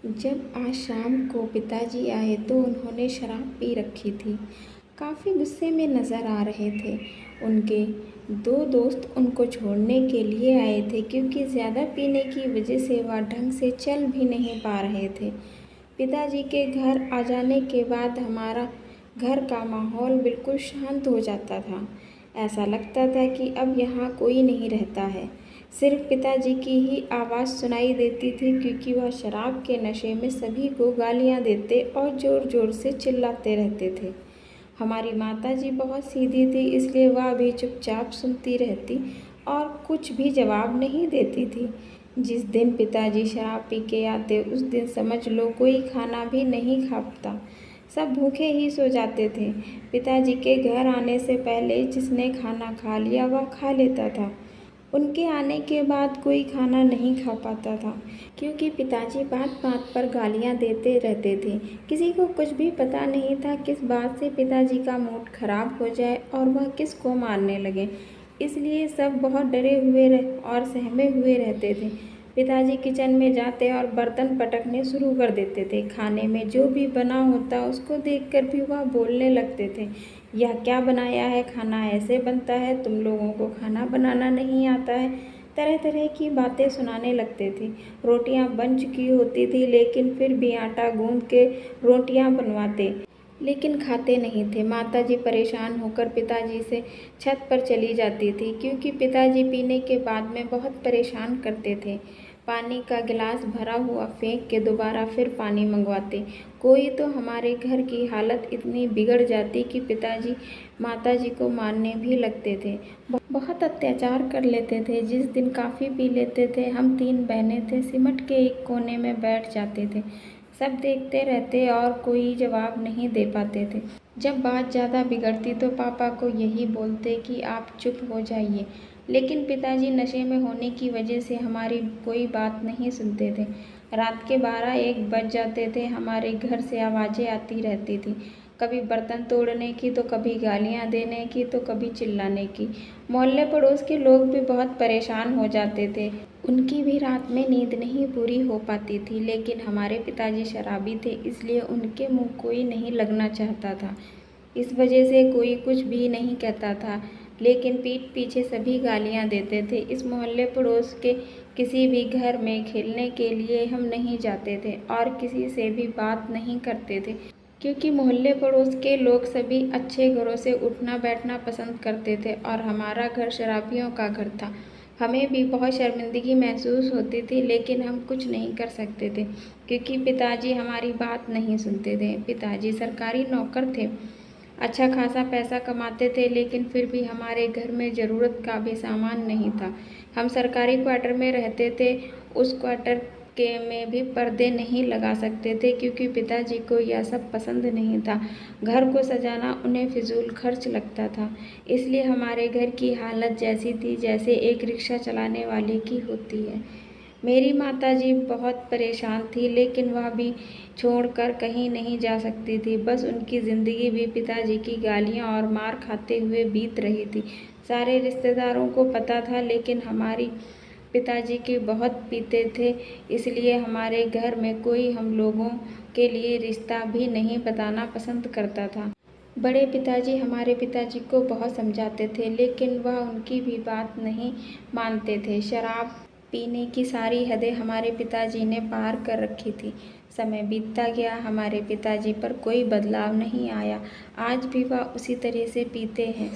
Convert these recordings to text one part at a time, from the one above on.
जब आज शाम को पिताजी आए तो उन्होंने शराब पी रखी थी। काफ़ी गुस्से में नज़र आ रहे थे। उनके दो दोस्त उनको छोड़ने के लिए आए थे क्योंकि ज़्यादा पीने की वजह से वह ढंग से चल भी नहीं पा रहे थे। पिताजी के घर आ जाने के बाद हमारा घर का माहौल बिल्कुल शांत हो जाता था। ऐसा लगता था कि अब यहाँ कोई नहीं रहता है। सिर्फ पिताजी की ही आवाज़ सुनाई देती थी क्योंकि वह शराब के नशे में सभी को गालियाँ देते और ज़ोर ज़ोर से चिल्लाते रहते थे। हमारी माताजी बहुत सीधी थी, इसलिए वह भी चुपचाप सुनती रहती और कुछ भी जवाब नहीं देती थी। जिस दिन पिताजी शराब पी के आते उस दिन समझ लो कोई खाना भी नहीं खाता, सब भूखे ही सो जाते थे। पिताजी के घर आने से पहले जिसने खाना खा लिया वह खा लेता था। उनके आने के बाद कोई खाना नहीं खा पाता था क्योंकि पिताजी बात बात पर गालियां देते रहते थे। किसी को कुछ भी पता नहीं था किस बात से पिताजी का मूड खराब हो जाए और वह किसको मारने लगे, इसलिए सब बहुत डरे हुए और सहमे हुए रहते थे। पिताजी किचन में जाते और बर्तन पटकने शुरू कर देते थे। खाने में जो भी बना होता उसको देखकर भी वह बोलने लगते थे, यह क्या बनाया है, खाना ऐसे बनता है, तुम लोगों को खाना बनाना नहीं आता है। तरह तरह की बातें सुनाने लगते थे। रोटियां बन चुकी होती थी लेकिन फिर भी आटा गूंद के रोटियां बनवाते, लेकिन खाते नहीं थे। माताजी परेशान होकर पिताजी से छत पर चली जाती थी क्योंकि पिताजी पीने के बाद में बहुत परेशान करते थे। पानी का गिलास भरा हुआ फेंक के दोबारा फिर पानी मंगवाते। कोई तो हमारे घर की हालत इतनी बिगड़ जाती कि पिताजी माताजी को मारने भी लगते थे। बहुत अत्याचार कर लेते थे। जिस दिन काफ़ी पी लेते थे, हम 3 बहनें थे, सिमट के एक कोने में बैठ जाते थे। सब देखते रहते और कोई जवाब नहीं दे पाते थे। जब बात ज़्यादा बिगड़ती तो पापा को यही बोलते कि आप चुप हो जाइए, लेकिन पिताजी नशे में होने की वजह से हमारी कोई बात नहीं सुनते थे। रात के 12-1 बज जाते थे, हमारे घर से आवाज़ें आती रहती थी, कभी बर्तन तोड़ने की तो कभी गालियाँ देने की तो कभी चिल्लाने की। मोहल्ले पड़ोस के लोग भी बहुत परेशान हो जाते थे। उनकी भी रात में नींद नहीं पूरी हो पाती थी, लेकिन हमारे पिताजी शराबी थे, इसलिए उनके मुंह कोई नहीं लगना चाहता था। इस वजह से कोई कुछ भी नहीं कहता था, लेकिन पीठ पीछे सभी गालियां देते थे। इस मोहल्ले पड़ोस के किसी भी घर में खेलने के लिए हम नहीं जाते थे और किसी से भी बात नहीं करते थे क्योंकि मोहल्ले पड़ोस के लोग सभी अच्छे घरों से उठना बैठना पसंद करते थे और हमारा घर शराबियों का घर था। हमें भी बहुत शर्मिंदगी महसूस होती थी, लेकिन हम कुछ नहीं कर सकते थे क्योंकि पिताजी हमारी बात नहीं सुनते थे। पिताजी सरकारी नौकर थे, अच्छा खासा पैसा कमाते थे, लेकिन फिर भी हमारे घर में ज़रूरत का भी सामान नहीं था। हम सरकारी क्वार्टर में रहते थे, उस क्वार्टर के में भी पर्दे नहीं लगा सकते थे क्योंकि पिताजी को यह सब पसंद नहीं था। घर को सजाना उन्हें फिजूल खर्च लगता था, इसलिए हमारे घर की हालत जैसी थी जैसे एक रिक्शा चलाने वाले की होती है। मेरी माताजी बहुत परेशान थी, लेकिन वह भी छोड़कर कहीं नहीं जा सकती थी। बस उनकी ज़िंदगी भी पिताजी की गालियाँ और मार खाते हुए बीत रही थी। सारे रिश्तेदारों को पता था, लेकिन हमारी पिताजी की बहुत पीते थे, इसलिए हमारे घर में कोई हम लोगों के लिए रिश्ता भी नहीं बताना पसंद करता था। बड़े पिताजी हमारे पिताजी को बहुत समझाते थे, लेकिन वह उनकी भी बात नहीं मानते थे। शराब पीने की सारी हदें हमारे पिताजी ने पार कर रखी थी। समय बीतता गया, हमारे पिताजी पर कोई बदलाव नहीं आया। आज भी वह उसी तरह से पीते हैं।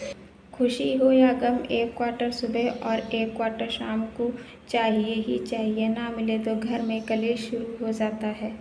खुशी हो या गम, एक क्वार्टर सुबह और एक क्वार्टर शाम को चाहिए ही चाहिए, ना मिले तो घर में कलेश शुरू हो जाता है।